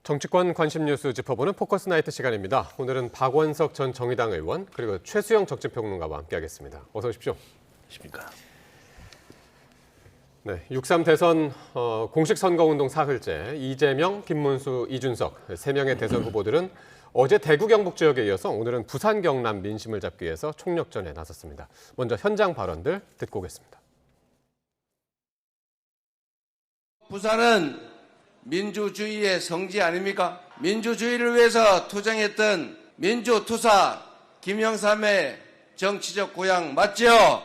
정치권 관심 뉴스 짚어보는 포커스 나이트 시간입니다. 오늘은 박원석 전 정의당 의원 그리고 최수영 정치평론가와 함께하겠습니다. 어서 오십시오. 십니까? 네, 6.3 대선 공식 선거운동 사흘째 이재명, 김문수, 이준석 3명의 대선 후보들은 어제 대구 경북 지역에 이어서 오늘은 부산 경남 민심을 잡기 위해서 총력전에 나섰습니다. 먼저 현장 발언들 듣고 오겠습니다. 부산은 민주주의의 성지 아닙니까? 민주주의를 위해서 투쟁했던 민주투사 김영삼의 정치적 고향 맞죠?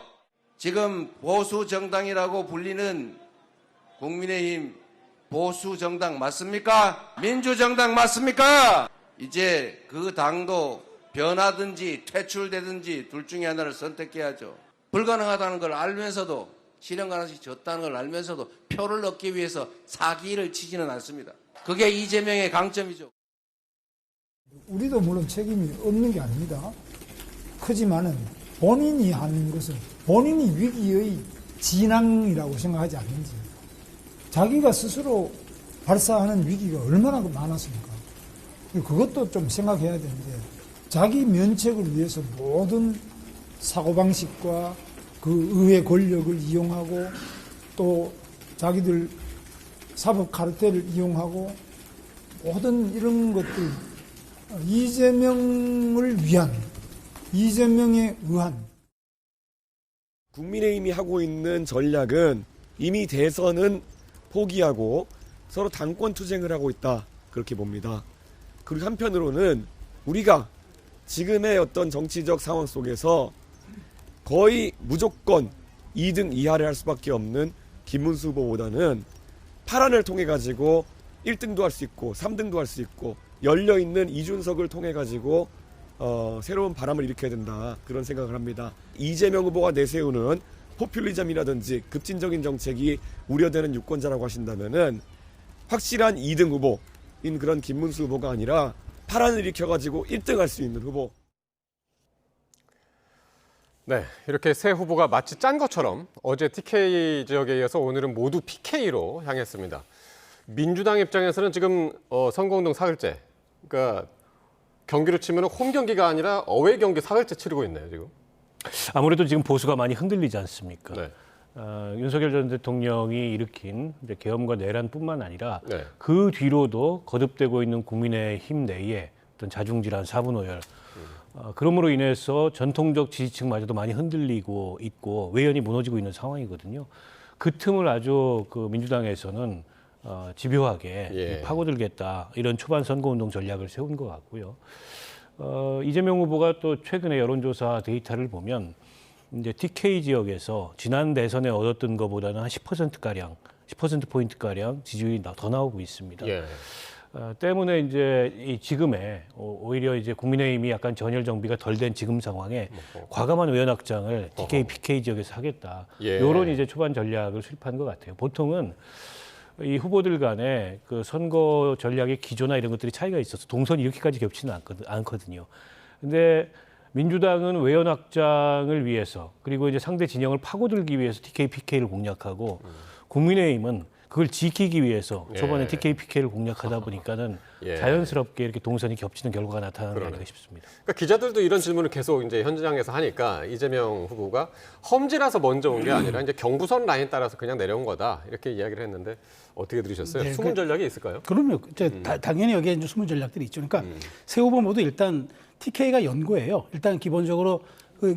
지금 보수정당이라고 불리는 국민의힘 보수정당 맞습니까? 민주정당 맞습니까? 이제 그 당도 변하든지 퇴출되든지 둘 중에 하나를 선택해야죠. 불가능하다는 걸 알면서도 실현 가능성이 적다는 걸 알면서도 표를 얻기 위해서 사기를 치지는 않습니다. 그게 이재명의 강점이죠. 우리도 물론 책임이 없는 게 아닙니다. 크지만은 본인이 하는 것은 본인이 위기의 진앙이라고 생각하지 않는지, 자기가 스스로 발사하는 위기가 얼마나 많았습니까? 그것도 좀 생각해야 되는데, 자기 면책을 위해서 모든 사고방식과 그 의회 권력을 이용하고 또 자기들 사법 카르텔을 이용하고 모든 이런 것들, 이재명을 위한, 이재명에 의한. 국민의힘이 하고 있는 전략은 이미 대선은 포기하고 서로 당권 투쟁을 하고 있다, 그렇게 봅니다. 그리고 한편으로는 우리가 지금의 어떤 정치적 상황 속에서 거의 무조건 2등 이하를 할 수밖에 없는 김문수 후보보다는 파란을 통해 가지고 1등도 할 수 있고 3등도 할 수 있고 열려있는 이준석을 통해 가지고 새로운 바람을 일으켜야 된다, 그런 생각을 합니다. 이재명 후보가 내세우는 포퓰리즘이라든지 급진적인 정책이 우려되는 유권자라고 하신다면은 확실한 2등 후보인 그런 김문수 후보가 아니라 파란을 일으켜가지고 1등 할 수 있는 후보. 네, 이렇게 세 후보가 마치 짠 것처럼 어제 TK 지역에 이어서 오늘은 모두 PK로 향했습니다. 민주당 입장에서는 지금 선거운동 사흘째, 그러니까 경기로 치면 홈 경기가 아니라 어웨이 경기 사흘째 치르고 있네요, 지금. 아무래도 지금 보수가 많이 흔들리지 않습니까? 네. 윤석열 전 대통령이 일으킨 이제 계엄과 내란뿐만 아니라 네. 그 뒤로도 거듭되고 있는 국민의힘 내에 어떤 자중질환, 사분오열, 그러므로 인해서 전통적 지지층마저도 많이 흔들리고 있고 외연이 무너지고 있는 상황이거든요. 그 틈을 아주 그 민주당에서는 집요하게 파고들겠다, 이런 초반 선거운동 전략을 세운 것 같고요. 이재명 후보가 또 최근에 여론조사 데이터를 보면 이제 TK 지역에서 지난 대선에 얻었던 것보다는 한 10%가량, 10%포인트가량 지지율이 더 나오고 있습니다. 예. 때문에 이제 이 지금의 오히려 이제 국민의힘이 약간 전열 정비가 덜 된 지금 상황에 과감한 의원 확장을 TK, PK 지역에서 하겠다. 이런 이제 초반 전략을 수립한 것 같아요. 보통은 이 후보들 간에 그 선거 전략의 기조나 이런 것들이 차이가 있어서 동선이 이렇게까지 겹치는 않거든요. 근데 민주당은 외연 확장을 위해서, 그리고 이제 상대 진영을 파고들기 위해서 TK, PK를 공략하고, 국민의힘은 그걸 지키기 위해서 초반에 TK, PK를 공략하다 보니까는 자연스럽게 이렇게 동선이 겹치는 결과가 나타나는 게 아닌가 싶습니다. 그러니까 기자들도 이런 질문을 계속 이제 현장에서 하니까 이재명 후보가 험지라서 먼저 온 게 아니라 이제 경부선 라인 따라서 그냥 내려온 거다, 이렇게 이야기를 했는데 어떻게 들으셨어요? 네, 숨은 전략이 있을까요? 그럼요. 당연히 여기에 이제 숨은 전략들이 있죠. 그러니까 세 후보 모두 일단 TK가 연고예요. 일단 기본적으로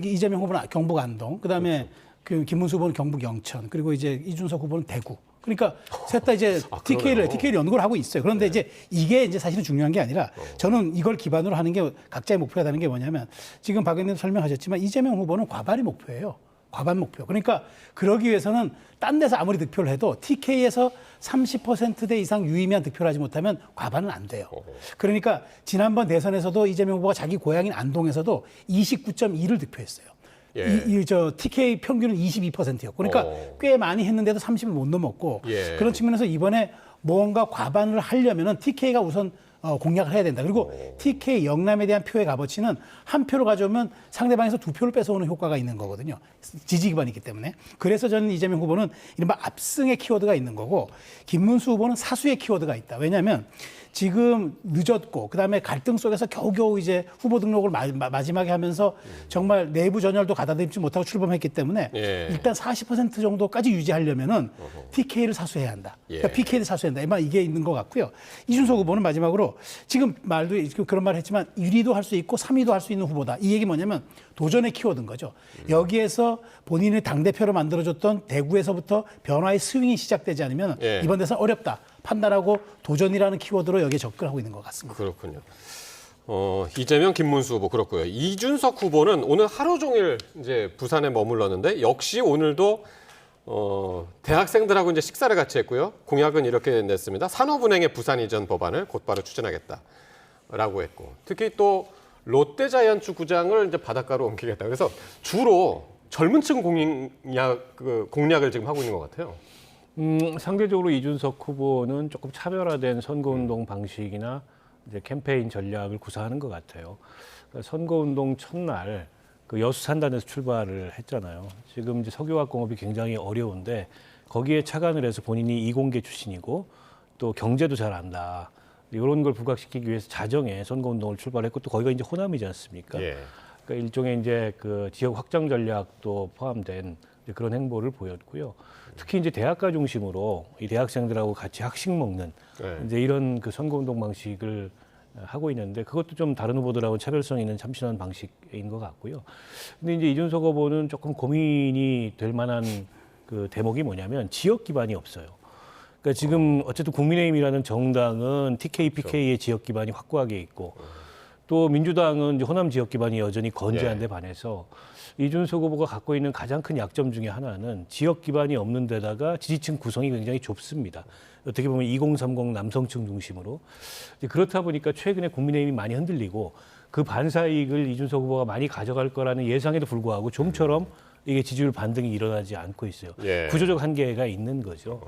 이재명 후보는 경북 안동, 그다음에 그 김문수 후보는 경북 영천, 그리고 이제 이준석 후보는 대구. 그러니까 셋 다 이제 TK를 연구를 하고 있어요. 그런데 이제 이게 이제 사실은 중요한 게 아니라, 저는 이걸 기반으로 하는 게 각자의 목표가 다른 게 뭐냐면, 지금 박 의원님 설명하셨지만 이재명 후보는 과반이 목표예요. 과반 목표. 그러니까 그러기 위해서는 딴 데서 아무리 득표를 해도 TK에서 30%대 이상 유의미한 득표를 하지 못하면 과반은 안 돼요. 그러니까 지난번 대선에서도 이재명 후보가 자기 고향인 안동에서도 29.2를 득표했어요. TK 평균은 22%였고, 그러니까 꽤 많이 했는데도 30을 못 넘었고, 그런 측면에서 이번에 뭔가 과반을 하려면은 TK가 우선 공략을 해야 된다. 그리고 TK 영남에 대한 표의 값어치는 한 표를 가져오면 상대방에서 두 표를 뺏어오는 효과가 있는 거거든요. 지지 기반이 있기 때문에. 그래서 저는 이재명 후보는 이른바 압승의 키워드가 있는 거고, 김문수 후보는 사수의 키워드가 있다. 왜냐하면 지금 늦었고 그다음에 갈등 속에서 겨우겨우 이제 후보 등록을 마지막에 하면서 정말 내부 전열도 가다듬지 못하고 출범했기 때문에 예. 일단 40% 정도까지 유지하려면은 TK를 사수해야 한다. 그러니까 예. PK를 사수해야 한다. 아마 이게 있는 것 같고요. 이준석 후보는 마지막으로 지금 그런 말 했지만 1위도 할 수 있고 3위도 할 수 있는 후보다. 이 얘기 뭐냐면 도전의 키워드인 거죠. 여기에서 본인의 당대표로 만들어줬던 대구에서부터 변화의 스윙이 시작되지 않으면 예. 이번 대선 어렵다. 판단하고 도전이라는 키워드로 여기에 접근하고 있는 것 같습니다. 그렇군요. 이재명, 김문수 후보 그렇고요. 이준석 후보는 오늘 하루 종일 이제 부산에 머물렀는데 역시 오늘도 대학생들하고 이제 식사를 같이 했고요. 공약은 이렇게 냈습니다. 산업은행의 부산 이전 법안을 곧바로 추진하겠다라고 했고, 특히 또 롯데자이언츠 구장을 이제 바닷가로 옮기겠다. 그래서 주로 젊은층 공략을 지금 하고 있는 것 같아요. 상대적으로 이준석 후보는 조금 차별화된 선거운동 방식이나 이제 캠페인 전략을 구사하는 것 같아요. 그러니까 선거운동 첫날 그 여수 산단에서 출발을 했잖아요. 지금 이제 석유화학공업이 굉장히 어려운데 거기에 착안을 해서 본인이 이공계 출신이고 또 경제도 잘 안다. 이런 걸 부각시키기 위해서 자정에 선거운동을 출발했고 또 거기가 이제 호남이지 않습니까? 예. 그러니까 일종의 이제 그 지역 확장 전략도 포함된 이제 그런 행보를 보였고요. 특히 이제 대학가 중심으로 이 대학생들하고 같이 학식 먹는 네. 이제 이런 그 선거운동 방식을 하고 있는데 그것도 좀 다른 후보들하고 차별성 있는 참신한 방식인 것 같고요. 근데 이제 이준석 후보는 조금 고민이 될 만한 그 대목이 뭐냐면 지역 기반이 없어요. 그러니까 지금 어쨌든 국민의힘이라는 정당은 TK, PK의 지역 기반이 확고하게 있고 또 민주당은 이제 호남 지역 기반이 여전히 건재한 데 반해서 이준석 후보가 갖고 있는 가장 큰 약점 중에 하나는 지역 기반이 없는 데다가 지지층 구성이 굉장히 좁습니다. 어떻게 보면 2030 남성층 중심으로. 그렇다 보니까 최근에 국민의힘이 많이 흔들리고 그 반사이익을 이준석 후보가 많이 가져갈 거라는 예상에도 불구하고 좀처럼 이게 지지율 반등이 일어나지 않고 있어요. 예. 구조적 한계가 있는 거죠.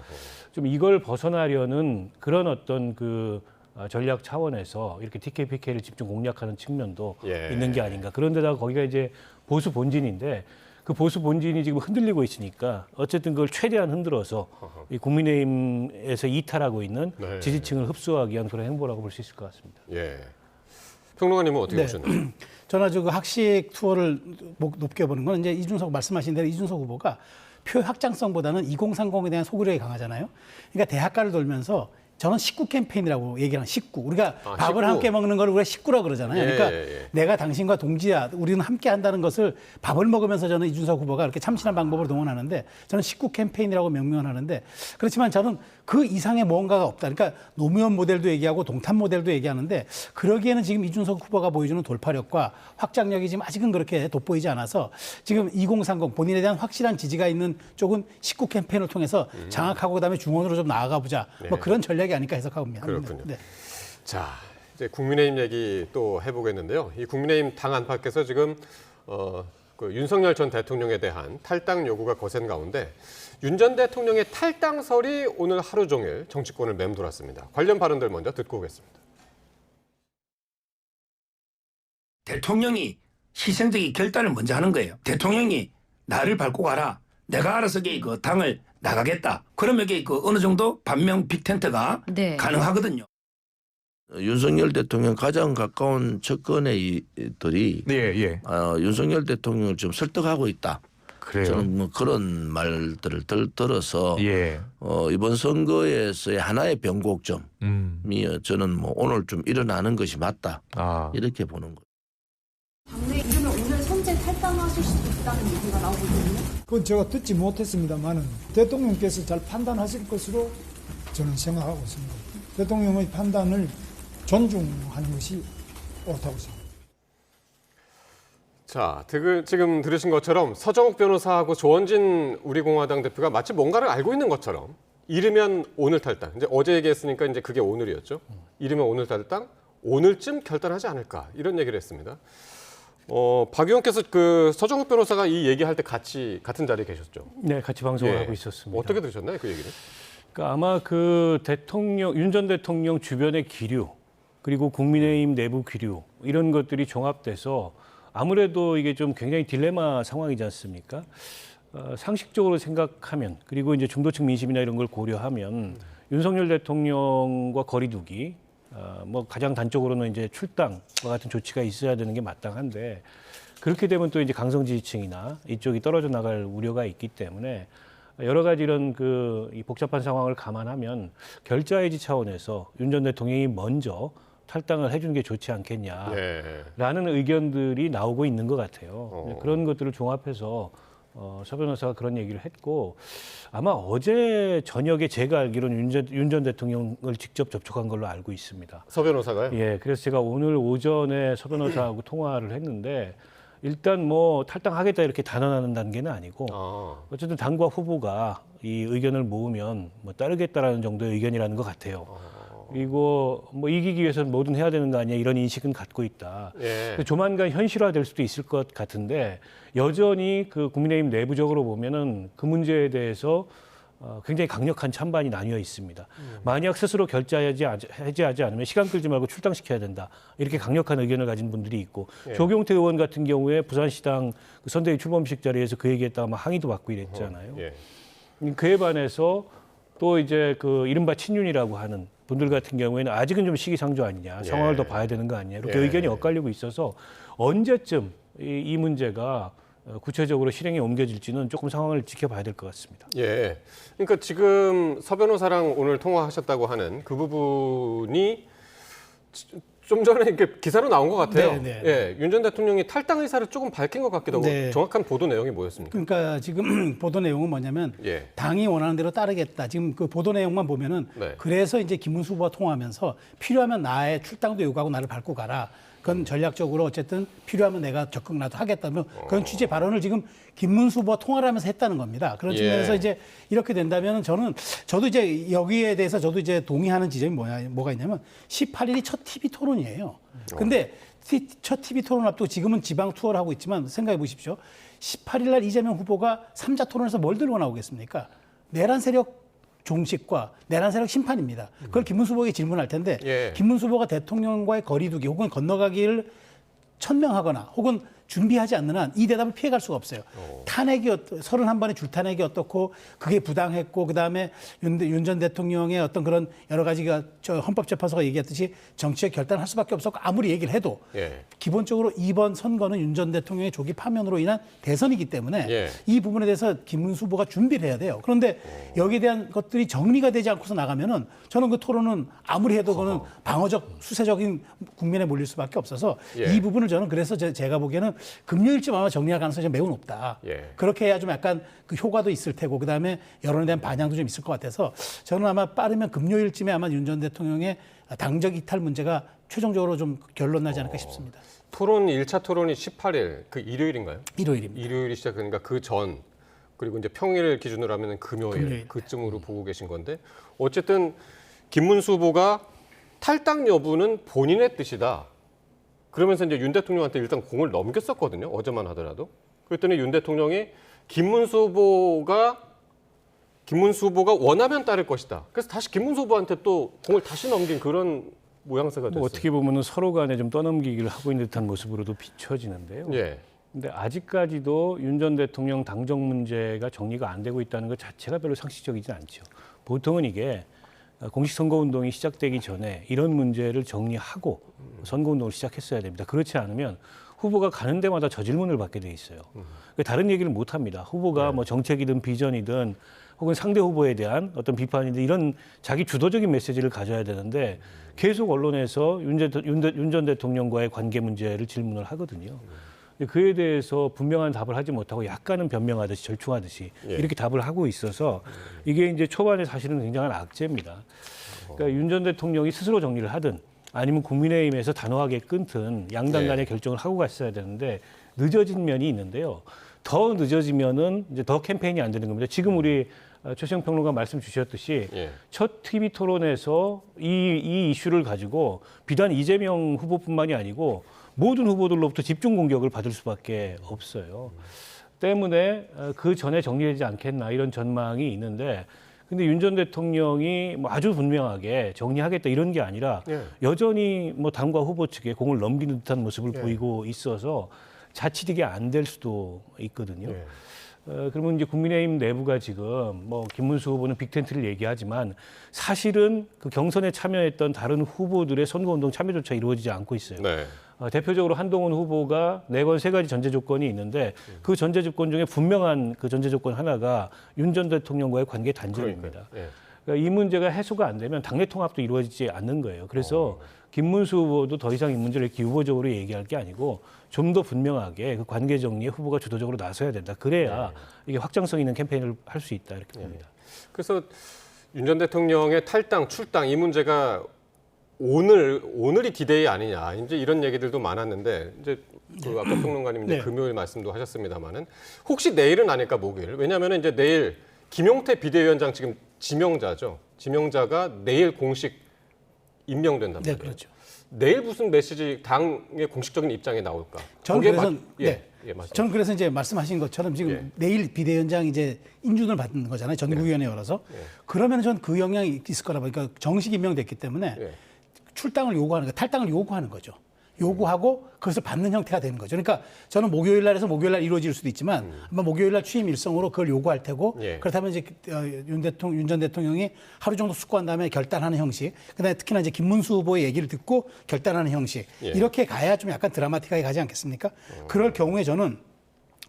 좀 이걸 벗어나려는 그런 어떤 그 전략 차원에서 이렇게 TK, PK를 집중 공략하는 측면도 예. 있는 게 아닌가. 그런데다가 거기가 이제 보수 본진인데 그 보수 본진이 지금 흔들리고 있으니까 어쨌든 그걸 최대한 흔들어서 이 국민의힘에서 이탈하고 있는 네. 지지층을 흡수하기 위한 그런 행보라고 볼 수 있을 것 같습니다. 예. 평론가님은 어떻게 보셨나요? 저는 아주 그 학식 투어를 높게 보는 건 이제 이준석 말씀하신 대로 이준석 후보가 표 확장성보다는 2030에 대한 소구력이 강하잖아요. 그러니까 대학가를 돌면서 저는 식구 캠페인이라고 얘기하는 식구. 우리가 밥을 식구. 함께 먹는 걸 우리가 식구라고 그러잖아요. 예, 그러니까 예. 내가 당신과 동지야. 우리는 함께 한다는 것을 밥을 먹으면서 저는 이준석 후보가 이렇게 참신한 방법으로 동원하는데 저는 식구 캠페인이라고 명명하는데 그렇지만 저는 그 이상의 무언가가 없다. 그러니까 노무현 모델도 얘기하고 동탄 모델도 얘기하는데 그러기에는 지금 이준석 후보가 보여주는 돌파력과 확장력이 지금 아직은 그렇게 돋보이지 않아서 지금 2030 본인에 대한 확실한 지지가 있는 쪽은 식구 캠페인을 통해서 장악하고 그다음에 중원으로 좀 나아가 보자. 뭐 그런 전략이 아닐까 해석하고 있습니다. 그렇군요. 네. 자, 이제 국민의힘 얘기 또 해보겠는데요. 이 국민의힘 당 안팎에서 지금 그 윤석열 전 대통령에 대한 탈당 요구가 거센 가운데 윤 전 대통령의 탈당설이 오늘 하루 종일 정치권을 맴돌았습니다. 관련 발언들 먼저 듣고 오겠습니다. 대통령이 희생적인 결단을 먼저 하는 거예요. 대통령이 나를 밟고 가라. 내가 알아서 그 당을 나가겠다. 그러면 그 어느 정도 반명 빅텐트가 네. 가능하거든요. 윤석열 대통령 가장 가까운 측근의들이 윤석열 대통령을 좀 설득하고 있다. 그래요. 저는 뭐 그런 말들을 들어서 예. 이번 선거에서의 하나의 변곡점이 저는 뭐 오늘 좀 일어나는 것이 맞다. 아. 이렇게 보는 거예요. 당내 이러면 오늘 선제 탈당하실 수도 있다는 얘기가 나오고 있거든요. 그건 제가 듣지 못했습니다만은 대통령께서 잘 판단하실 것으로 저는 생각하고 있습니다. 대통령의 판단을 존중하는 것이 옳다고 생각합니다. 자, 지금 들으신 것처럼 서정욱 변호사하고 조원진 우리공화당 대표가 마치 뭔가를 알고 있는 것처럼 이르면 오늘 탈당. 이제 어제 얘기했으니까 이제 그게 오늘이었죠. 이르면 오늘 탈당, 오늘쯤 결단하지 않을까 이런 얘기를 했습니다. 박 의원께서 그 서정욱 변호사가 이 얘기할 때 같은 자리에 계셨죠. 네, 같이 방송을 예. 하고 있었습니다. 어떻게 들으셨나요, 그 얘기를? 그러니까 아마 그 윤 전 대통령 주변의 기류 그리고 국민의힘 내부 기류 이런 것들이 종합돼서 아무래도 이게 좀 굉장히 딜레마 상황이지 않습니까? 상식적으로 생각하면 그리고 이제 중도층 민심이나 이런 걸 고려하면 윤석열 대통령과 거리두기 뭐 가장 단적으로는 이제 출당과 같은 조치가 있어야 되는 게 마땅한데 그렇게 되면 또 이제 강성 지지층이나 이쪽이 떨어져 나갈 우려가 있기 때문에 여러 가지 이런 이 복잡한 상황을 감안하면 결자해지 차원에서 윤 전 대통령이 먼저 탈당을 해주는 게 좋지 않겠냐라는 의견들이 나오고 있는 것 같아요. 그런 것들을 종합해서 서 변호사가 그런 얘기를 했고 아마 어제 저녁에 제가 알기로는 윤 전 대통령을 직접 접촉한 걸로 알고 있습니다. 서 변호사가요? 예, 그래서 제가 오늘 오전에 서 변호사하고 통화를 했는데 일단 뭐 탈당하겠다 이렇게 단언하는 단계는 아니고 어쨌든 당과 후보가 이 의견을 모으면 뭐 따르겠다라는 정도의 의견이라는 것 같아요. 그리고 뭐 이기기 위해서는 뭐든 해야 되는 거 아니야 이런 인식은 갖고 있다. 예. 조만간 현실화될 수도 있을 것 같은데 여전히 그 국민의힘 내부적으로 보면은 그 문제에 대해서 굉장히 강력한 찬반이 나뉘어 있습니다. 만약 스스로 해제하지 않으면 시간 끌지 말고 출당시켜야 된다. 이렇게 강력한 의견을 가진 분들이 있고 예. 조경태 의원 같은 경우에 부산시당 그 선대위 출범식 자리에서 그 얘기했다가 막 항의도 받고 이랬잖아요. 예. 그에 반해서 또 이제 그 이른바 친윤이라고 하는 분들 같은 경우에는 아직은 좀 시기상조 아니냐, 상황을 더 봐야 되는 거 아니냐 이렇게 의견이 엇갈리고 있어서 언제쯤 이 문제가 구체적으로 실행에 옮겨질지는 조금 상황을 지켜봐야 될 것 같습니다. 예. 그러니까 지금 서 변호사랑 오늘 통화하셨다고 하는 그 부분이 좀 전에 이렇게 기사로 나온 것 같아요. 네, 네. 예. 윤 전 대통령이 탈당 의사를 조금 밝힌 것 같기도 하고 네. 정확한 보도 내용이 뭐였습니까? 그러니까 지금 보도 내용은 뭐냐면 예. 당이 원하는 대로 따르겠다. 지금 그 보도 내용만 보면은 네. 그래서 이제 김문수 후보와 통화하면서 필요하면 나의 출당도 요구하고 나를 밟고 가라. 그건 전략적으로 어쨌든 필요하면 내가 적극 하겠다면 그런 취지 발언을 지금 김문수 후보와 통화를 하면서 했다는 겁니다. 그런 예. 측면에서 이제 이렇게 된다면 저도 이제 여기에 대해서 저도 이제 동의하는 지점이 뭐가 있냐면 18일이 첫 TV 토론이에요. 근데 첫 TV 토론 앞두고 지금은 지방 투어를 하고 있지만 생각해 보십시오. 18일 날 이재명 후보가 3자 토론에서 뭘 들고 나오겠습니까? 내란 세력 종식과 내란 세력 심판입니다. 그걸 김문수 후보에게 질문할 텐데 예. 김문수 후보가 대통령과의 거리두기 혹은 건너가기를 천명하거나 혹은 준비하지 않는 한 이 대답을 피해갈 수가 없어요. 탄핵이 31번의 줄탄핵이 어떻고 그게 부당했고 그다음에 윤 전 대통령의 어떤 그런 여러 가지가 헌법재판소가 얘기했듯이 정치적 결단을 할 수밖에 없었고 아무리 얘기를 해도 예. 기본적으로 이번 선거는 윤 전 대통령의 조기 파면으로 인한 대선이기 때문에 예. 이 부분에 대해서 김문수 후보가 준비를 해야 돼요. 그런데 여기에 대한 것들이 정리가 되지 않고서 나가면은 저는 그 토론은 아무리 해도 그거는 방어적 수세적인 국면에 몰릴 수밖에 없어서 예. 이 부분을 저는 그래서 제가 보기에는 금요일쯤 아마 정리할 가능성이 매우 높다. 예. 그렇게 해야 좀 약간 그 효과도 있을 테고 그다음에 여론에 대한 반향도 좀 있을 것 같아서 저는 아마 빠르면 금요일쯤에 아마 윤 전 대통령의 당적 이탈 문제가 최종적으로 좀 결론 나지 않을까 싶습니다. 토론 1차 토론이 18일 그 일요일인가요? 일요일입니다. 일요일이 시작되니까 그 전 그리고 이제 평일 기준으로 하면 금요일 금요일. 그쯤으로 보고 계신 건데 어쨌든 김문수 후보가 탈당 여부는 본인의 뜻이다. 그러면서 이제 윤 대통령한테 일단 공을 넘겼었거든요. 어제만 하더라도. 그랬더니 윤 대통령이 김문수 후보가 원하면 따를 것이다. 그래서 다시 김문수 후보한테 또 공을 다시 넘긴 그런 모양새가 됐어요. 뭐 어떻게 보면은 서로 간에 좀 떠넘기기를 하고 있는 듯한 모습으로도 비춰지는데요. 예. 근데 아직까지도 윤 전 대통령 당정 문제가 정리가 안 되고 있다는 것 자체가 별로 상식적이지 않죠. 보통은 이게 공식 선거운동이 시작되기 전에 이런 문제를 정리하고 선거운동을 시작했어야 됩니다. 그렇지 않으면 후보가 가는 데마다 저 질문을 받게 돼 있어요. 그러니까 다른 얘기를 못 합니다. 후보가 뭐 정책이든 비전이든 혹은 상대 후보에 대한 어떤 비판이든 이런 자기 주도적인 메시지를 가져야 되는데 계속 언론에서 윤 전 대통령과의 관계 문제를 질문을 하거든요. 그에 대해서 분명한 답을 하지 못하고 약간은 변명하듯이 절충하듯이 이렇게 답을 하고 있어서 이게 이제 초반에 사실은 굉장한 악재입니다. 그러니까 윤 전 대통령이 스스로 정리를 하든 아니면 국민의힘에서 단호하게 끊든 양당 간의 결정을 하고 갔어야 되는데 늦어진 면이 있는데요. 더 늦어지면은 이제 더 캠페인이 안 되는 겁니다. 지금 우리 최수영 평론가 말씀 주셨듯이 첫 TV 토론에서 이 이슈를 가지고 비단 이재명 후보뿐만이 아니고 모든 후보들로부터 집중 공격을 받을 수밖에 없어요. 때문에 그 전에 정리되지 않겠나 이런 전망이 있는데 근데 윤 전 대통령이 뭐 아주 분명하게 정리하겠다 이런 게 아니라 여전히 뭐 당과 후보 측에 공을 넘기는 듯한 모습을 보이고 있어서 자칫 이게 안 될 수도 있거든요. 그러면 이제 국민의힘 내부가 지금 뭐 김문수 후보는 빅텐트를 얘기하지만 사실은 그 경선에 참여했던 다른 후보들의 선거운동 참여조차 이루어지지 않고 있어요. 네. 대표적으로 한동훈 후보가 내건 3가지 전제 조건이 있는데 그 전제 조건 중에 분명한 그 전제 조건 하나가 윤 전 대통령과의 관계 단절입니다. 예. 그러니까 이 문제가 해소가 안 되면 당내 통합도 이루어지지 않는 거예요. 그래서 김문수 후보도 더 이상 이 문제를 이렇게 유보적으로 얘기할 게 아니고 좀 더 분명하게 그 관계 정리에 후보가 주도적으로 나서야 된다. 그래야 이게 확장성 있는 캠페인을 할 수 있다 이렇게 봅니다. 그래서 윤 전 대통령의 탈당, 출당 이 문제가 오늘이 디데이 아니냐 이제 이런 얘기들도 많았는데 이제 그 아까 평론가님 이제 네. 금요일 말씀도 하셨습니다만은 혹시 내일은 아닐까 목요일 왜냐하면 이제 내일 김용태 비대위원장 지금 지명자죠. 지명자가 내일 공식 임명된단 네, 말이에요. 그렇죠. 내일 무슨 메시지 당의 공식적인 입장이 나올까? 저는 거기에 그래서 맞습니다. 저는 그래서 이제 말씀하신 것처럼 지금 예. 내일 비대위원장 이제 인준을 받는 거잖아요. 전국위원회 열어서. 그러면 저는 그 영향이 있을 거라 보니까 그러니까 정식 임명됐기 때문에 예. 출당을 요구하는 거, 탈당을 요구하는 거죠. 요구하고 그것을 받는 형태가 되는 거죠. 그러니까 저는 목요일 날에서 목요일 날 이루어질 수도 있지만 아마 목요일 날 취임 일성으로 그걸 요구할 테고 예. 그렇다면 이제 윤 전 대통령이 하루 정도 숙고한 다음에 결단하는 형식. 그다음에 특히나 이제 김문수 후보의 얘기를 듣고 결단하는 형식. 예. 이렇게 가야 좀 약간 드라마틱하게 가지 않겠습니까? 그럴 경우에 저는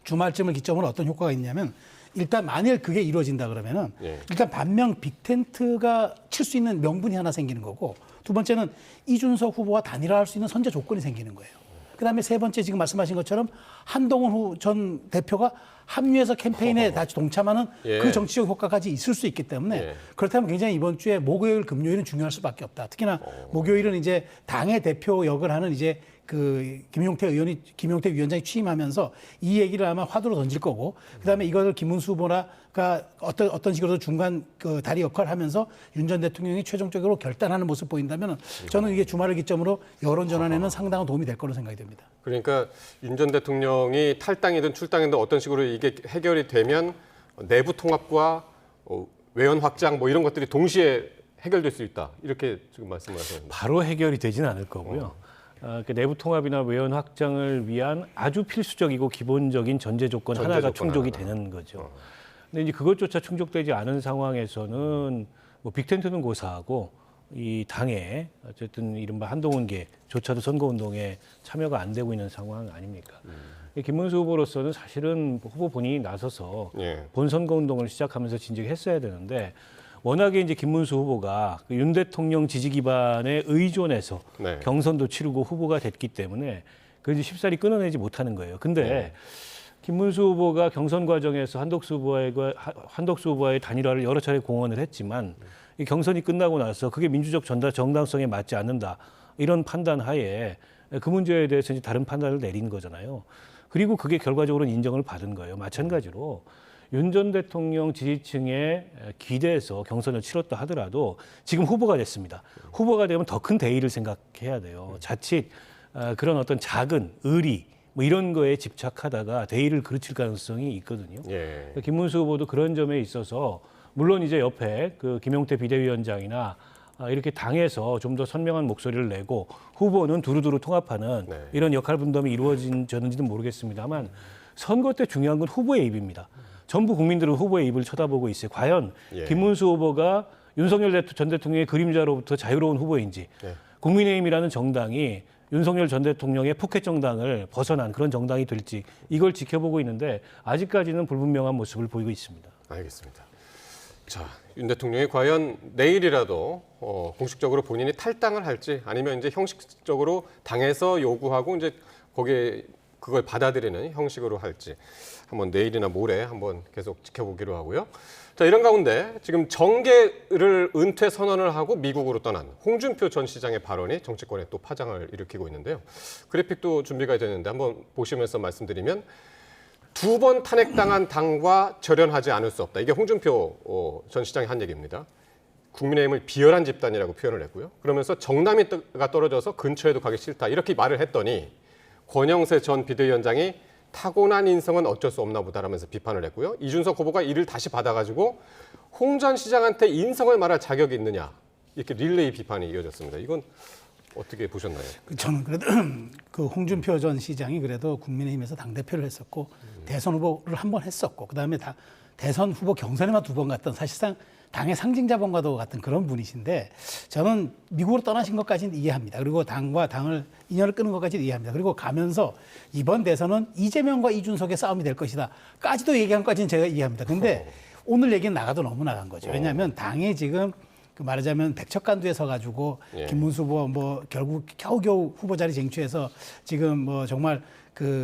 주말쯤을 기점으로 어떤 효과가 있냐면 일단 만일 그게 이루어진다 그러면은 예. 일단 반면 빅텐트가 칠 수 있는 명분이 하나 생기는 거고 두 번째는 이준석 후보와 단일화할 수 있는 선제 조건이 생기는 거예요. 그다음에 세 번째 지금 말씀하신 것처럼 한동훈 전 대표가 합류해서 캠페인에 다시 동참하는 예. 그 정치적 효과까지 있을 수 있기 때문에 예. 그렇다면 굉장히 이번 주에 목요일, 금요일은 중요할 수밖에 없다. 특히나 목요일은 이제 당의 대표 역을 하는 이제 그 김용태 위원장이 취임하면서 이 얘기를 아마 화두로 던질 거고 그다음에 이것을 김문수 후보라가 어떤 식으로 중간 그 다리 역할을 하면서 윤 전 대통령이 최종적으로 결단하는 모습 보인다면 저는 이게 주말을 기점으로 여론 전환에는 상당한 도움이 될 거로 생각이 됩니다. 그러니까 윤 전 대통령이 탈당이든 출당이든 어떤 식으로 이게 해결이 되면 내부 통합과 외연 확장 뭐 이런 것들이 동시에 해결될 수 있다. 이렇게 지금 말씀하셨는데. 바로 해결이 되지는 않을 거고요. 그 내부 통합이나 외연 확장을 위한 아주 필수적이고 기본적인 전제 조건 전제 하나가 조건 충족이 하나. 되는 거죠. 근데 이제 그것조차 충족되지 않은 상황에서는 뭐 빅텐트는 고사하고 이 당에 어쨌든 이른바 한동훈계조차도 선거운동에 참여가 안 되고 있는 상황 아닙니까? 김문수 후보로서는 사실은 후보 본인이 나서서 예. 본 선거운동을 시작하면서 진작에 했어야 되는데 워낙에 이제 김문수 후보가 그 윤 대통령 지지 기반에 의존해서 네. 경선도 치르고 후보가 됐기 때문에 그 이제 쉽사리 끊어내지 못하는 거예요. 근데 네. 김문수 후보가 경선 과정에서 한덕수 후보와의 단일화를 여러 차례 공언을 했지만 이 경선이 끝나고 나서 그게 민주적 정당성에 맞지 않는다 이런 판단 하에 그 문제에 대해서 이제 다른 판단을 내린 거잖아요. 그리고 그게 결과적으로는 인정을 받은 거예요. 마찬가지로 윤 전 대통령 지지층에 기대해서 경선을 치렀다 하더라도 지금 후보가 됐습니다. 후보가 되면 더 큰 대의를 생각해야 돼요. 자칫 그런 어떤 작은 의리 뭐 이런 거에 집착하다가 대의를 그르칠 가능성이 있거든요. 예. 김문수 후보도 그런 점에 있어서 물론 이제 옆에 그 김용태 비대위원장이나 이렇게 당에서 좀 더 선명한 목소리를 내고 후보는 두루두루 통합하는 네. 이런 역할 분담이 이루어졌는지는 모르겠습니다만 선거 때 중요한 건 후보의 입입니다. 전부 국민들은 후보의 입을 쳐다보고 있어요. 과연 예. 김문수 후보가 윤석열 전 대통령의 그림자로부터 자유로운 후보인지 예. 국민의힘이라는 정당이 윤석열 전 대통령의 포켓 정당을 벗어난 그런 정당이 될지 이걸 지켜보고 있는데 아직까지는 불분명한 모습을 보이고 있습니다. 알겠습니다. 자, 윤 대통령이 과연 내일이라도 공식적으로 본인이 탈당을 할지 아니면 이제 형식적으로 당에서 요구하고 이제 거기에 그걸 받아들이는 형식으로 할지 한번 내일이나 모레 한번 계속 지켜보기로 하고요. 자, 이런 가운데 지금 정계를 은퇴 선언을 하고 미국으로 떠난 홍준표 전 시장의 발언이 정치권에 또 파장을 일으키고 있는데요. 그래픽도 준비가 되는데 한번 보시면서 말씀드리면 두 번 탄핵당한 당과 절연하지 않을 수 없다. 이게 홍준표 전 시장이 한 얘기입니다. 국민의힘을 비열한 집단이라고 표현을 했고요. 그러면서 정남이가 떨어져서 근처에도 가기 싫다. 이렇게 말을 했더니 권영세 전 비대위원장이 타고난 인성은 어쩔 수 없나 보다라면서 비판을 했고요. 이준석 후보가 이를 다시 받아가지고 홍 전 시장한테 인성을 말할 자격이 있느냐. 이렇게 릴레이 비판이 이어졌습니다. 이건 어떻게 보셨나요? 저는 그래도 그 홍준표 전 시장이 그래도 국민의힘에서 당대표를 했었고 대선 후보를 한 번 했었고 그다음에 대선 후보 경선에만 2번 갔던 사실상 당의 상징자본과도 같은 그런 분이신데 저는 미국으로 떠나신 것까지는 이해합니다. 그리고 당과 당을 인연을 끊은 것까지는 이해합니다. 그리고 가면서 이번 대선은 이재명과 이준석의 싸움이 될 것이다 까지도 얘기한 것까지는 제가 이해합니다. 근데 오늘 얘기는 나가도 너무 나간 거죠. 왜냐하면 당이 지금 그 말하자면 백척간두에 서가지고 김문수 후보 뭐 결국 겨우겨우 후보 자리 쟁취해서 지금 뭐 정말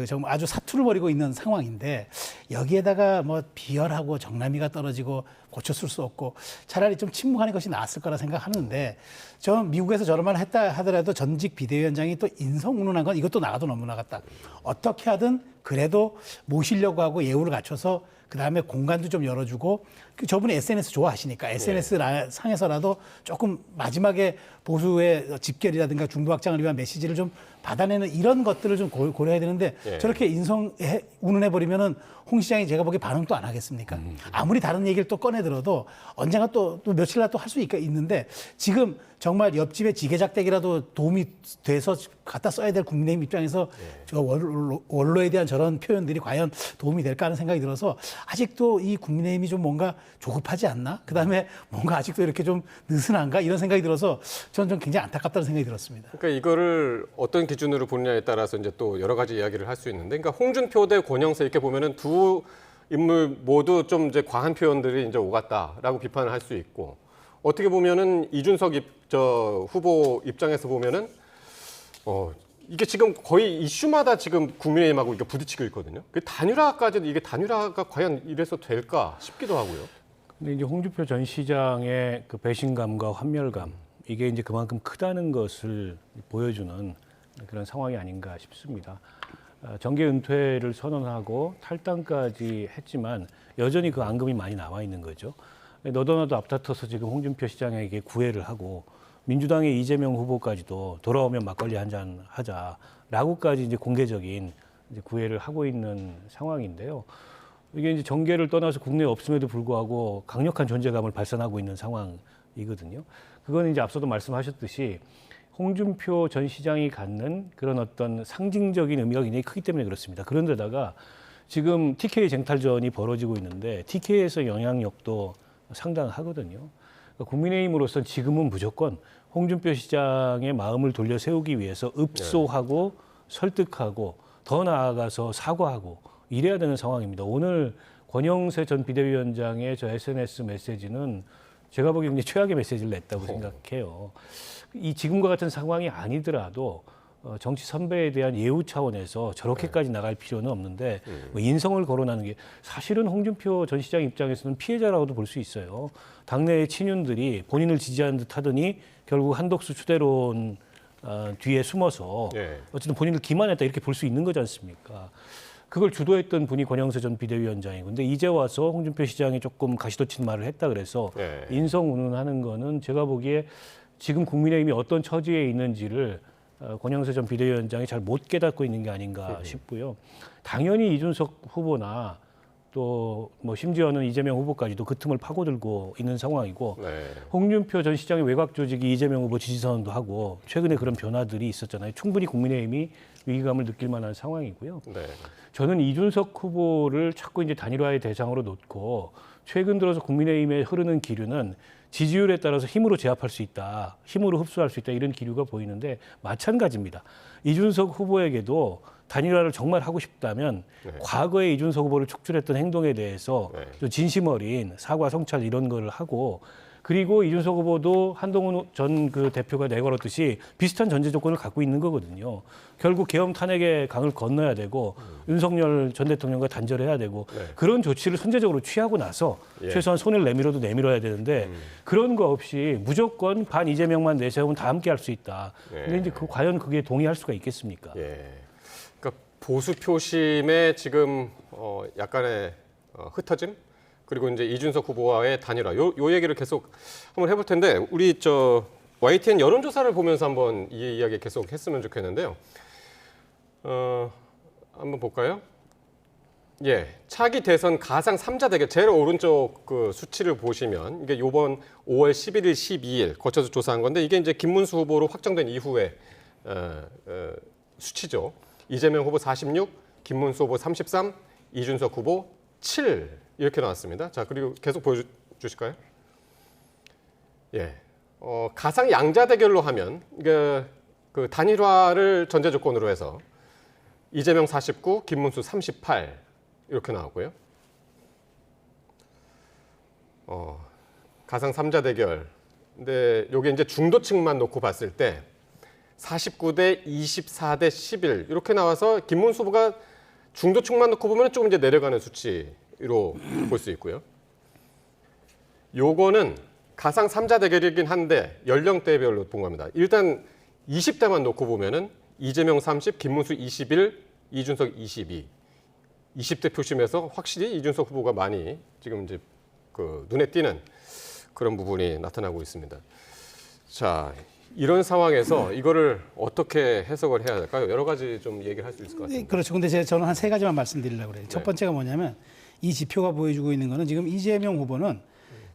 정말 아주 사투를 벌이고 있는 상황인데 여기에다가 뭐 비열하고 정남이가 떨어지고 고쳐쓸 수 없고 차라리 좀 침묵하는 것이 나았을 거라 생각하는데 저 미국에서 저런 말을 했다 하더라도 전직 비대위원장이 또 인성 운운한 건 이것도 나가도 너무 나갔다. 어떻게 하든 그래도 모시려고 하고 예우를 갖춰서 그다음에 공간도 좀 열어주고 저분이 SNS 좋아하시니까 SNS 상에서라도 조금 마지막에 보수의 집결이라든가 중도 확장을 위한 메시지를 좀 받아내는 이런 것들을 좀 고려해야 되는데 저렇게 인성 운운해버리면은 홍 시장이 제가 보기에 반응도 안 하겠습니까? 아무리 다른 얘기를 또 꺼내들어도 언젠가 또 며칠 날 또 할 수 있는데 지금 정말 옆집의 지게작대기라도 도움이 돼서 갖다 써야 될 국민의힘 입장에서 저 원로에 대한 저런 표현들이 과연 도움이 될까 하는 생각이 들어서 아직도 이 국민의힘이 좀 뭔가 조급하지 않나? 그다음에 뭔가 아직도 이렇게 좀 느슨한가? 이런 생각이 들어서 저는 좀 굉장히 안타깝다는 생각이 들었습니다. 그러니까 이거를 어떤 기준으로 보느냐에 따라서 이제 또 여러 가지 이야기를 할 수 있는데, 그러니까 홍준표 대 권영세 이렇게 보면은 두 인물 모두 좀 이제 과한 표현들이 이제 오갔다라고 비판을 할 수 있고, 어떻게 보면은 이준석 후보 입장에서 보면은 이게 지금 거의 이슈마다 지금 국민의힘하고 이게 부딪히고 있거든요. 그 단일화까지도 이게 단일화가 과연 이래서 될까 싶기도 하고요. 근데 이제 홍준표 전 시장의 그 배신감과 환멸감 이게 이제 그만큼 크다는 것을 보여주는 그런 상황이 아닌가 싶습니다. 정계 은퇴를 선언하고 탈당까지 했지만 여전히 그 앙금이 많이 남아 있는 거죠. 너도나도 앞다퉈서 지금 홍준표 시장에게 구애를 하고 민주당의 이재명 후보까지도 돌아오면 막걸리 한잔 하자라고까지 이제 공개적인 이제 구애를 하고 있는 상황인데요. 이게 이제 정계를 떠나서 국내에 없음에도 불구하고 강력한 존재감을 발산하고 있는 상황이거든요. 그건 이제 앞서도 말씀하셨듯이 홍준표 전 시장이 갖는 그런 어떤 상징적인 의미가 굉장히 크기 때문에 그렇습니다. 그런데다가 지금 TK 쟁탈전이 벌어지고 있는데 TK에서 영향력도 상당하거든요. 그러니까 국민의힘으로서는 지금은 무조건 홍준표 시장의 마음을 돌려 세우기 위해서 읍소하고 설득하고 더 나아가서 사과하고 이래야 되는 상황입니다. 오늘 권영세 전 비대위원장의 저 SNS 메시지는 제가 보기에 굉장히 최악의 메시지를 냈다고 생각해요. 이 지금과 같은 상황이 아니더라도 정치 선배에 대한 예우 차원에서 저렇게까지 나갈 필요는 없는데 뭐 인성을 거론하는 게 사실은 홍준표 전 시장 입장에서는 피해자라고도 볼 수 있어요. 당내의 친윤들이 본인을 지지하는 듯 하더니 결국 한독수 추대론 뒤에 숨어서 어쨌든 본인을 기만했다 이렇게 볼 수 있는 거지 않습니까? 그걸 주도했던 분이 권영세 전 비대위원장이고, 근데 이제 와서 홍준표 시장이 조금 가시돋친 말을 했다 그래서 인성 운운하는 거는 제가 보기에 지금 국민의힘이 어떤 처지에 있는지를 권영세 전 비대위원장이 잘 못 깨닫고 있는 게 아닌가 싶고요. 당연히 이준석 후보나 또 뭐 심지어는 이재명 후보까지도 그 틈을 파고들고 있는 상황이고, 홍준표 전 시장의 외곽 조직이 이재명 후보 지지 선언도 하고 최근에 그런 변화들이 있었잖아요. 충분히 국민의힘이 위기감을 느낄 만한 상황이고요. 저는 이준석 후보를 자꾸 이제 단일화의 대상으로 놓고 최근 들어서 국민의힘에 흐르는 기류는 지지율에 따라서 힘으로 제압할 수 있다, 힘으로 흡수할 수 있다 이런 기류가 보이는데 마찬가지입니다. 이준석 후보에게도 단일화를 정말 하고 싶다면 과거에 이준석 후보를 축출했던 행동에 대해서 좀 진심 어린 사과 성찰 이런 걸 하고, 그리고 이준석 후보도 한동훈 전 그 대표가 내걸었듯이 비슷한 전제 조건을 갖고 있는 거거든요. 결국 계엄 탄핵의 강을 건너야 되고 윤석열 전 대통령과 단절해야 되고 그런 조치를 선제적으로 취하고 나서 최소한 손을 내밀어야 되는데 그런 거 없이 무조건 반 이재명만 내세우면 다 함께 할 수 있다. 근데 이제 과연 그게 동의할 수가 있겠습니까? 그러니까 보수 표심에 지금 약간의 흩어짐, 그리고 이제 이준석 후보와의 단일화, 요 얘기를 계속 한번 해볼 텐데, 우리 YTN 여론조사를 보면서 한번 이 이야기 계속 했으면 좋겠는데요. 한번 볼까요? 예, 차기 대선 가상 3자 대결 제일 오른쪽 그 수치를 보시면 이게 요번 5월 11일, 12일 거쳐서 조사한 건데 이게 이제 김문수 후보로 확정된 이후에 수치죠. 이재명 후보 46, 김문수 후보 33, 이준석 후보 7 이렇게 나왔습니다. 자, 그리고 계속 보여주실까요? 예, 가상 양자 대결로 하면 그 단일화를 전제 조건으로 해서 이재명 49, 김문수 38 이렇게 나오고요. 가상 3자 대결. 근데 요게 이제 중도층만 놓고 봤을 때 49대 24대 11 이렇게 나와서 김문수 후보가 중도층만 놓고 보면 조금 이제 내려가는 수치로 볼 수 있고요. 요거는 가상 3자 대결이긴 한데 연령대별로 본 겁니다. 일단 20대만 놓고 보면은 이재명 30, 김문수 21, 이준석 22. 20대 표심에서 확실히 이준석 후보가 많이 지금 이제 그 눈에 띄는 그런 부분이 나타나고 있습니다. 자, 이런 상황에서 이거를 어떻게 해석을 해야 될까요? 여러 가지 좀 얘기를 할 수 있을 것 같습니다. 그렇죠. 근데 저는 한 세 가지만 말씀드리려고 그래요. 첫 번째가 뭐냐면 이 지표가 보여주고 있는 거는 지금 이재명 후보는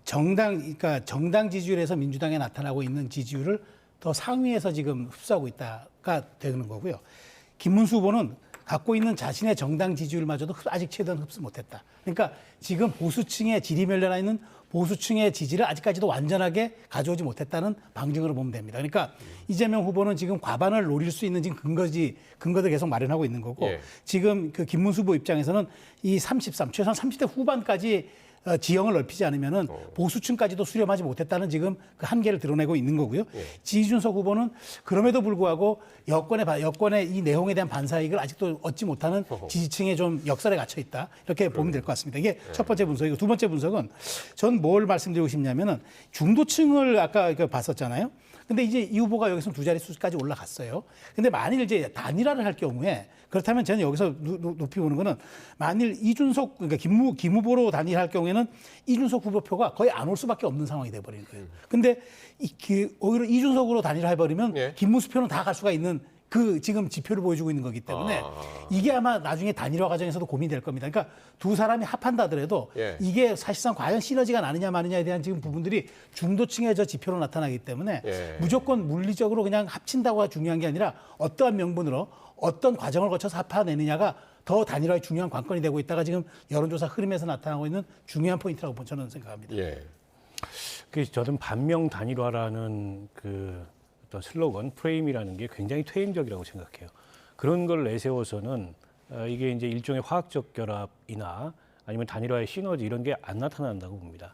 그러니까 정당 지지율에서 민주당에 나타나고 있는 지지율을 더 상위에서 지금 흡수하고 있다가 되는 거고요. 김문수 후보는 갖고 있는 자신의 정당 지지율마저도 아직 최대한 흡수 못했다. 그러니까 지금 보수층에 지리멸렬해 있는 보수층의 지지를 아직까지도 완전하게 가져오지 못했다는 방증으로 보면 됩니다. 그러니까 이재명 후보는 지금 과반을 노릴 수 있는 지금 근거들 계속 마련하고 있는 거고 예. 지금 그 김문수 후보 입장에서는 이 33, 최소한 30대 후반까지 지형을 넓히지 않으면은 보수층까지도 수렴하지 못했다는 지금 그 한계를 드러내고 있는 거고요. 예. 이준석 후보는 그럼에도 불구하고 여권의 이 내용에 대한 반사이익을 아직도 얻지 못하는 지지층에 좀 역설에 갇혀 있다. 이렇게 보면 될 것 같습니다. 이게 첫 번째 분석이고 두 번째 분석은 전 뭘 말씀드리고 싶냐면은 중도층을 아까 봤었잖아요. 근데 이제 이 후보가 여기서 두 자릿수까지 올라갔어요. 근데 만일 이제 단일화를 할 경우에 그렇다면 저는 여기서 높이 보는 거는 만일 이준석, 그러니까 김 후보로 단일화할 경우에는 이준석 후보 표가 거의 안 올 수밖에 없는 상황이 돼버리는 거예요. 근데 오히려 이준석으로 단일화해버리면 예. 김문수 표는 다 갈 수가 있는 그 지금 지표를 보여주고 있는 거기 때문에 이게 아마 나중에 단일화 과정에서도 고민이 될 겁니다. 그러니까 두 사람이 합한다 하더라도 예. 이게 사실상 과연 시너지가 나느냐 마느냐에 대한 지금 부분들이 중도층의 저 지표로 나타나기 때문에 예. 무조건 물리적으로 그냥 합친다고가 중요한 게 아니라 어떠한 명분으로 어떤 과정을 거쳐서 합해내느냐가 더 단일화의 중요한 관건이 되고 있다가 지금 여론조사 흐름에서 나타나고 있는 중요한 포인트라고 저는 생각합니다. 예. 그래서 저는 반명 단일화라는 그 어떤 슬로건, 프레임이라는 게 굉장히 퇴행적이라고 생각해요. 그런 걸 내세워서는 이게 이제 일종의 화학적 결합이나 아니면 단일화의 시너지 이런 게 안 나타난다고 봅니다.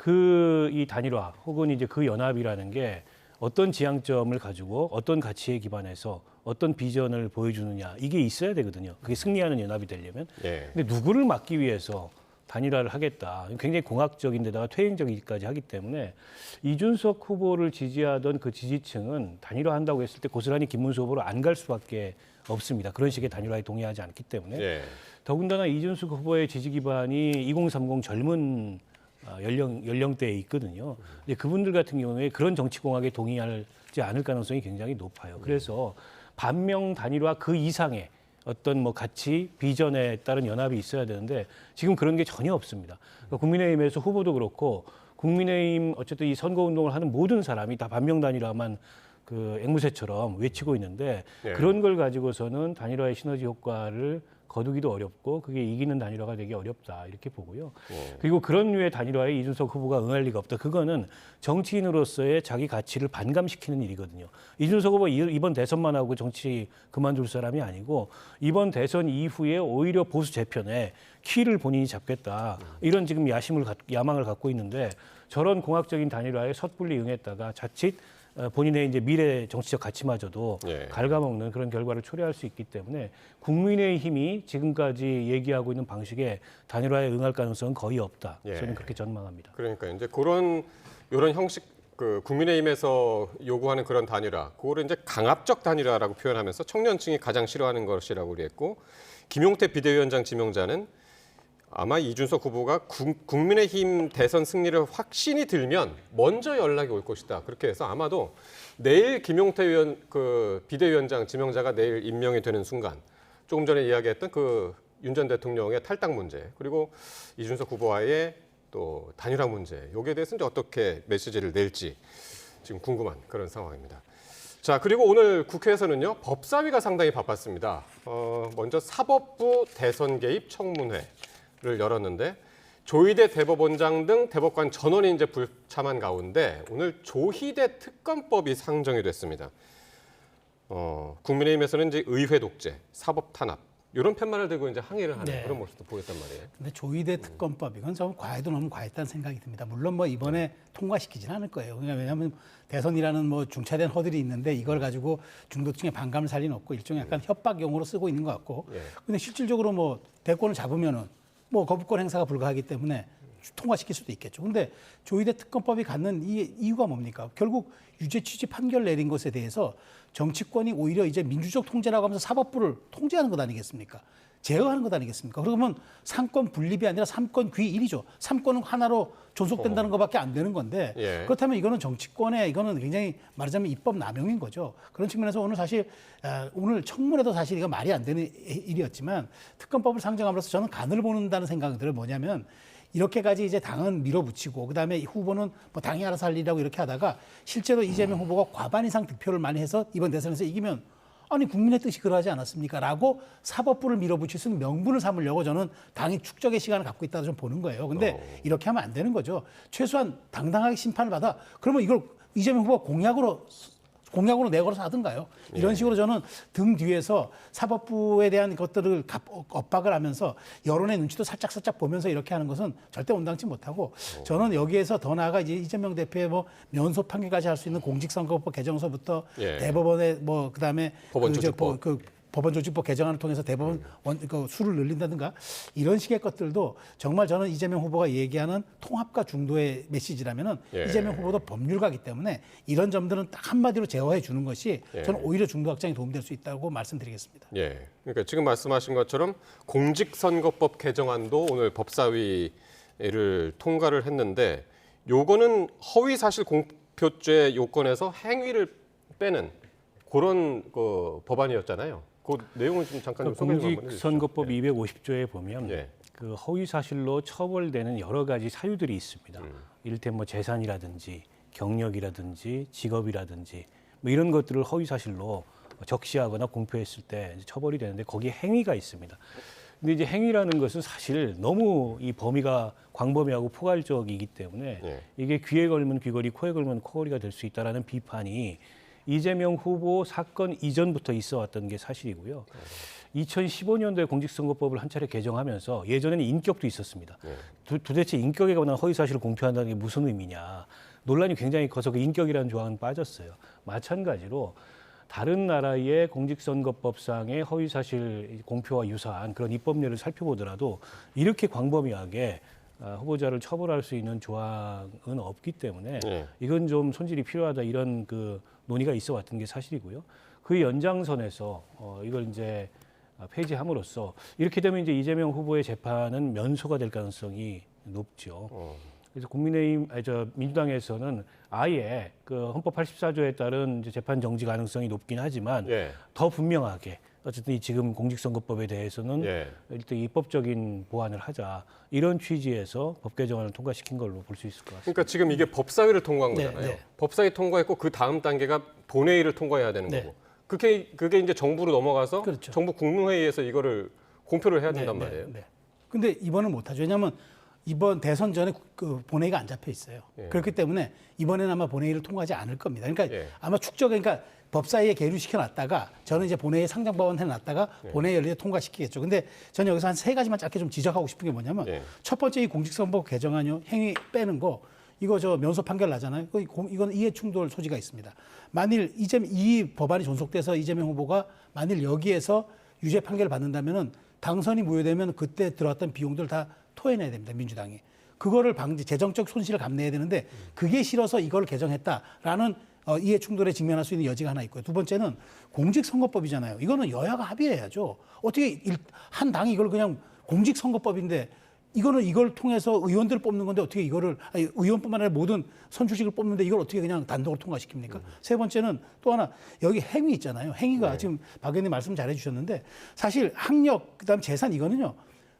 이 단일화 혹은 이제 그 연합이라는 게 어떤 지향점을 가지고 어떤 가치에 기반해서 어떤 비전을 보여주느냐 이게 있어야 되거든요. 그게 승리하는 연합이 되려면. 예. 근데 누구를 막기 위해서 단일화를 하겠다. 굉장히 공학적인데다가 퇴행적이기까지 하기 때문에 이준석 후보를 지지하던 그 지지층은 단일화한다고 했을 때 고스란히 김문수 후보로 안 갈 수밖에 없습니다. 그런 식의 단일화에 동의하지 않기 때문에. 예. 더군다나 이준석 후보의 지지 기반이 2030 젊은 연령대에 있거든요. 근데 그분들 같은 경우에 그런 정치공학에 동의하지 않을 가능성이 굉장히 높아요. 그래서 반명 단일화 그 이상의 어떤 뭐 가치, 비전에 따른 연합이 있어야 되는데 지금 그런 게 전혀 없습니다. 그러니까 국민의힘에서 후보도 그렇고 국민의힘 어쨌든 이 선거운동을 하는 모든 사람이 다 반명 단일화만 그 앵무새처럼 외치고 있는데 예. 그런 걸 가지고서는 단일화의 시너지 효과를 거두기도 어렵고 그게 이기는 단일화가 되기 어렵다 이렇게 보고요. 그리고 그런 류의 단일화에 이준석 후보가 응할 리가 없다. 그거는 정치인으로서의 자기 가치를 반감시키는 일이거든요. 이준석 후보 이번 대선만 하고 정치 그만둘 사람이 아니고 이번 대선 이후에 오히려 보수 재편에 키를 본인이 잡겠다. 이런 지금 야망을 갖고 있는데 저런 공학적인 단일화에 섣불리 응했다가 자칫 본인의 이제 미래 정치적 가치마저도 예. 갉아먹는 그런 결과를 초래할 수 있기 때문에 국민의힘이 지금까지 얘기하고 있는 방식에 단일화에 응할 가능성은 거의 없다. 예. 저는 그렇게 전망합니다. 그러니까 이제 이런 형식 그 국민의힘에서 요구하는 그런 단일화, 그거를 이제 강압적 단일화라고 표현하면서 청년층이 가장 싫어하는 것이라고 그랬고 김용태 비대위원장 지명자는 아마 이준석 후보가 국민의힘 대선 승리를 확신이 들면 먼저 연락이 올 것이다. 그렇게 해서 아마도 내일 김용태 비대위원장 지명자가 내일 임명이 되는 순간 조금 전에 이야기했던 그 윤 전 대통령의 탈당 문제 그리고 이준석 후보와의 또 단일화 문제 여기에 대해서 이제 어떻게 메시지를 낼지 지금 궁금한 그런 상황입니다. 자, 그리고 오늘 국회에서는요 법사위가 상당히 바빴습니다. 먼저 사법부 대선 개입 청문회를 열었는데 조희대 대법원장 등 대법관 전원이 이제 불참한 가운데 오늘 조희대 특검법이 상정이 됐습니다. 국민의힘에서는 이제 의회 독재, 사법 탄압 이런 팻말을 들고 이제 항의를 하는 네. 그런 모습도 보였단 말이에요. 근데 조희대 특검법 이건 좀 과해도 너무 과했다는 생각이 듭니다. 물론 뭐 이번에 통과시키지는 않을 거예요. 왜냐하면 대선이라는 뭐 중차대한 허들이 있는데 이걸 가지고 중도층의 반감을 살 리는 없고 일종의 약간 협박용으로 쓰고 있는 것 같고. 근데 실질적으로 뭐 대권을 잡으면은 뭐 거부권 행사가 불가하기 때문에 통과시킬 수도 있겠죠. 근데 조희대 특검법이 갖는 이유가 뭡니까? 결국 유죄 취지 판결 내린 것에 대해서 정치권이 오히려 이제 민주적 통제라고 하면서 사법부를 통제하는 것 아니겠습니까? 제어하는 것 아니겠습니까? 그러면 삼권 분립이 아니라 삼권 귀일이죠. 삼권은 하나로 존속된다는 것밖에 안 되는 건데 그렇다면 이거는 정치권의 이거는 굉장히 말하자면 입법 남용인 거죠. 그런 측면에서 오늘 사실 오늘 청문회도 사실 이거 말이 안 되는 일이었지만 특검법을 상정함으로써 저는 간을 보는다는 생각이 들어요. 뭐냐면 이렇게까지 이제 당은 밀어붙이고 그다음에 후보는 뭐 당이 알아서 할 일이라고 이렇게 하다가 실제로 이재명 후보가 과반 이상 득표를 많이 해서 이번 대선에서 이기면 아니 국민의 뜻이 그러하지 않았습니까? 라고 사법부를 밀어붙일 수 있는 명분을 삼으려고 저는 당이 축적의 시간을 갖고 있다고 좀 보는 거예요. 근데 이렇게 하면 안 되는 거죠. 최소한 당당하게 심판을 받아. 그러면 이걸 이재명 후보가 공약으로 내걸어서 하든가요. 이런 식으로 저는 등 뒤에서 사법부에 대한 것들을 엇박을 하면서 여론의 눈치도 살짝 보면서 이렇게 하는 것은 절대 온당치 못하고 저는 여기에서 더 나아가 이제 이재명 대표의 뭐 면소 판결까지 할 수 있는 공직선거법 개정서부터 대법원의 뭐 그다음에 법원조직법 개정안을 통해서 대법원 수를 늘린다든가 이런 식의 것들도 정말 저는 이재명 후보가 얘기하는 통합과 중도의 메시지라면은 이재명 후보도 법률가이기 때문에 이런 점들은 딱 한마디로 제어해 주는 것이 저는 오히려 중도 확장에 도움될 수 있다고 말씀드리겠습니다. 그러니까 지금 말씀하신 것처럼 공직선거법 개정안도 오늘 법사위를 통과를 했는데 요거는 허위사실 공표죄 요건에서 행위를 빼는 그런 법안이었잖아요. 그 내용을 좀 잠깐 좀 소개 좀 한번 해주시죠. 공직선거법 250조에 보면 그 허위 사실로 처벌되는 여러 가지 사유들이 있습니다. 이를테면 뭐 재산이라든지 경력이라든지 직업이라든지 뭐 이런 것들을 허위 사실로 적시하거나 공표했을 때 이제 처벌이 되는데 거기에 행위가 있습니다. 근데 이제 행위라는 것은 사실 너무 이 범위가 광범위하고 포괄적이기 때문에 이게 귀에 걸면 귀걸이, 코에 걸면 코걸이가 될 수 있다라는 비판이 이재명 후보 사건 이전부터 있어 왔던 게 사실이고요. 2015년도에 공직선거법을 한 차례 개정하면서 예전에는 인격도 있었습니다. 도대체 인격에 관한 허위사실을 공표한다는 게 무슨 의미냐. 논란이 굉장히 커서 그 인격이라는 조항은 빠졌어요. 마찬가지로 다른 나라의 공직선거법상의 허위사실 공표와 유사한 그런 입법례를 살펴보더라도 이렇게 광범위하게 후보자를 처벌할 수 있는 조항은 없기 때문에 이건 좀 손질이 필요하다 이런 그 논의가 있어 왔던 게 사실이고요. 그 연장선에서 이걸 이제 폐지함으로써 이렇게 되면 이제 이재명 후보의 재판은 면소가 될 가능성이 높죠. 그래서 민주당에서는 아예 그 헌법 84조에 따른 이제 재판 정지 가능성이 높긴 하지만 더 분명하게 어쨌든 이 지금 공직선거법에 대해서는 일단 입법적인 보완을 하자 이런 취지에서 법 개정안을 통과시킨 걸로 볼 수 있을 것 같습니다. 그러니까 지금 이게 법사위를 통과한 거잖아요. 법사위 통과했고 그 다음 단계가 본회의를 통과해야 되는 거고 그게 이제 정부로 넘어가서 정부 국무회의에서 이거를 공표를 해야 된단 말이에요. 근데 이번은 못하죠. 왜냐하면 이번 대선 전에 그 본회의가 안 잡혀 있어요. 그렇기 때문에 이번에는 아마 본회의를 통과하지 않을 겁니다. 그러니까 아마 그러니까 법사위에 계류시켜 놨다가 저는 이제 본회의에 상정법안 해놨다가 본회의 열리에 통과시키겠죠. 근데 저는 여기서 한 세 가지만 짧게 좀 지적하고 싶은 게 뭐냐면 첫 번째 이 공직선거법 개정안요 행위 빼는 거 이거 저 면소 판결 나잖아요. 이건 이해 충돌 소지가 있습니다. 만일 이 법안이 존속돼서 이재명 후보가 만일 여기에서 유죄 판결을 받는다면은 당선이 무효되면 그때 들어왔던 비용들 다 토해내야 됩니다. 민주당이. 그거를 재정적 손실을 감내해야 되는데 그게 싫어서 이걸 개정했다라는 이해 충돌에 직면할 수 있는 여지가 하나 있고요. 두 번째는 공직선거법이잖아요. 이거는 여야가 합의해야죠. 어떻게 한 당이 이걸 그냥 공직선거법인데 이걸 통해서 의원들을 뽑는 건데 어떻게 이거를 아니, 의원뿐만 아니라 모든 선출직을 뽑는데 이걸 어떻게 그냥 단독으로 통과시킵니까? 세 번째는 또 하나 여기 행위 있잖아요. 행위가 지금 박 의원님 말씀 잘해 주셨는데 사실 학력 그다음 재산 이거는요.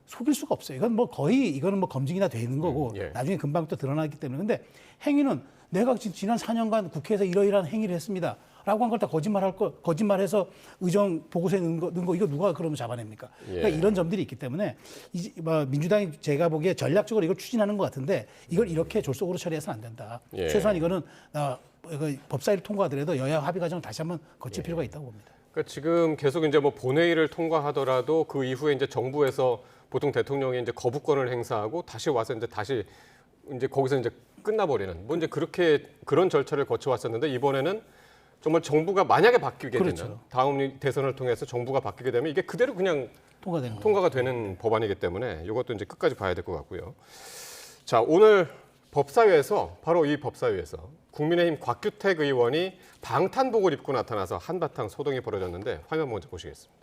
속일 수가 없어요. 이건 뭐 거의 이거는 뭐 검증이 다 되는 거고 나중에 금방 또 드러나기 때문에 근데 행위는 내가 지난 4년간 국회에서 이러이러한 행위를 했습니다. 라고 한 걸 다 거짓말해서 의정 보고서에 넣은 거 이거 누가 그러면 잡아냅니까? 그러니까 이런 점들이 있기 때문에 민주당이 제가 보기에 전략적으로 이걸 추진하는 것 같은데 이걸 이렇게 졸속으로 처리해서는 안 된다. 최소한 이거는 법사위를 통과하더라도 여야 합의 과정을 다시 한번 거칠 필요가 있다고 봅니다. 그러니까 지금 계속 이제 뭐 본회의를 통과하더라도 그 이후에 이제 정부에서 보통 대통령이 이제 거부권을 행사하고 다시 와서 다시 거기서 이제 끝나버리는 뭐 이제 그런 절차를 거쳐왔었는데 이번에는 정말 정부가 만약에 바뀌게 되면 다음 대선을 통해서 정부가 바뀌게 되면 이게 그대로 그냥 통과가 되는 법안이기 때문에 이것도 이제 끝까지 봐야 될 것 같고요. 자, 오늘 법사위에서 바로 이 법사위에서 국민의힘 곽규택 의원이 방탄복을 입고 나타나서 한바탕 소동이 벌어졌는데 화면 먼저 보시겠습니다.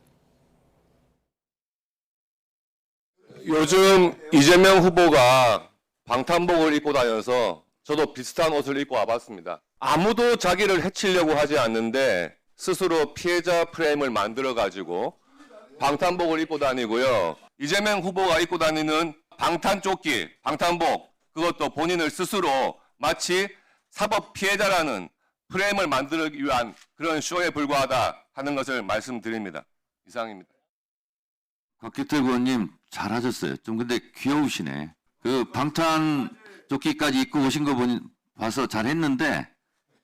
요즘 이재명 후보가 방탄복을 입고 다녀서 저도 비슷한 옷을 입고 와봤습니다. 아무도 자기를 해치려고 하지 않는데 스스로 피해자 프레임을 만들어가지고 방탄복을 입고 다니고요. 이재명 후보가 입고 다니는 방탄조끼, 방탄복, 그것도 본인을 스스로 마치 사법 피해자라는 프레임을 만들기 위한 그런 쇼에 불과하다 하는 것을 말씀드립니다. 이상입니다. 곽규택 의원님 잘하셨어요. 좀 근데 귀여우시네. 그 방탄조끼까지 입고 오신 거 봐서 잘했는데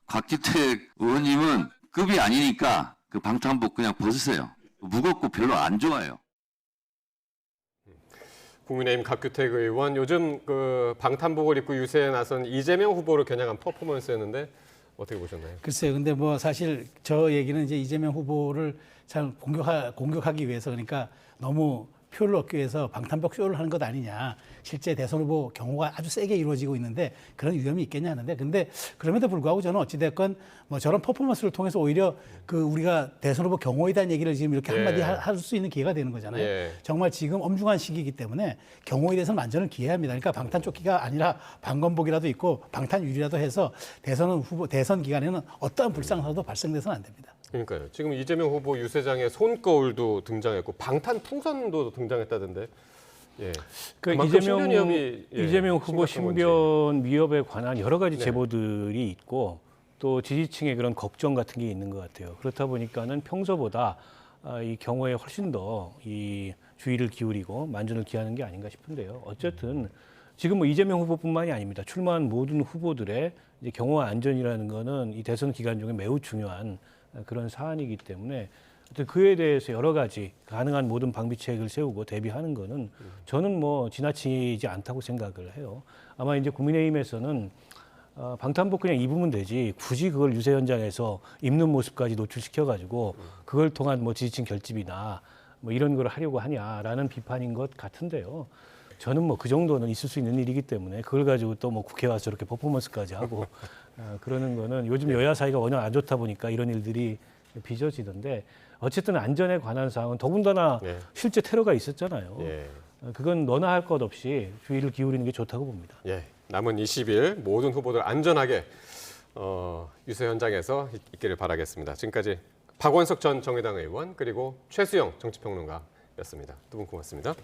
곽규택 의원님은 급이 아니니까 그 방탄복 그냥 벗으세요. 무겁고 별로 안 좋아요. 국민의힘 곽규택 의원 요즘 그 방탄복을 입고 유세에 나선 이재명 후보를 겨냥한 퍼포먼스였는데 어떻게 보셨나요? 글쎄요. 근데 뭐 사실 저 얘기는 이제 이재명 후보를 잘 공격하기 위해서 그러니까 너무 표를 얻기 위해서 방탄복 쇼를 하는 것 아니냐. 실제 대선 후보 경호가 아주 세게 이루어지고 있는데 그런 위험이 있겠냐 하는데 근데 그럼에도 불구하고 저는 어찌됐건 뭐 저런 퍼포먼스를 통해서 오히려 그 우리가 대선 후보 경호에 대한 얘기를 지금 이렇게 한마디 할 수 있는 기회가 되는 거잖아요. 정말 지금 엄중한 시기이기 때문에 경호에 대해서는 완전히 기회합니다. 그러니까 방탄조끼가 아니라 방검복이라도 있고 방탄유리라도 해서 대선 기간에는 어떠한 불상사도 발생돼서는 안 됩니다. 그러니까요. 지금 이재명 후보 유세장에 손거울도 등장했고 방탄풍선도 등장했다던데. 그 이재명 후보 신변 위협에 관한 여러 가지 제보들이 있고 또 지지층의 그런 걱정 같은 게 있는 것 같아요. 그렇다 보니까는 평소보다 이 경호에 훨씬 더 이 주의를 기울이고 만전을 기하는 게 아닌가 싶은데요. 어쨌든 지금 뭐 이재명 후보뿐만이 아닙니다. 출마한 모든 후보들의 이제 경호와 안전이라는 거는 이 대선 기간 중에 매우 중요한 그런 사안이기 때문에 그에 대해서 여러 가지 가능한 모든 방비책을 세우고 대비하는 거는 저는 뭐 지나치지 않다고 생각을 해요. 아마 이제 국민의힘에서는 방탄복 그냥 입으면 되지 굳이 그걸 유세 현장에서 입는 모습까지 노출시켜가지고 그걸 통한 뭐 지지층 결집이나 뭐 이런 걸 하려고 하냐라는 비판인 것 같은데요. 저는 뭐 그 정도는 있을 수 있는 일이기 때문에 그걸 가지고 또 뭐 국회 와서 저렇게 퍼포먼스까지 하고 그러는 거는 요즘 여야 사이가 워낙 안 좋다 보니까 이런 일들이 빚어지던데 어쨌든 안전에 관한 사항은 더군다나 실제 테러가 있었잖아요. 그건 너나 할 것 없이 주의를 기울이는 게 좋다고 봅니다. 남은 20일 모든 후보들 안전하게 유세 현장에서 있기를 바라겠습니다. 지금까지 박원석 전 정의당 의원 그리고 최수영 정치평론가였습니다. 두 분 고맙습니다.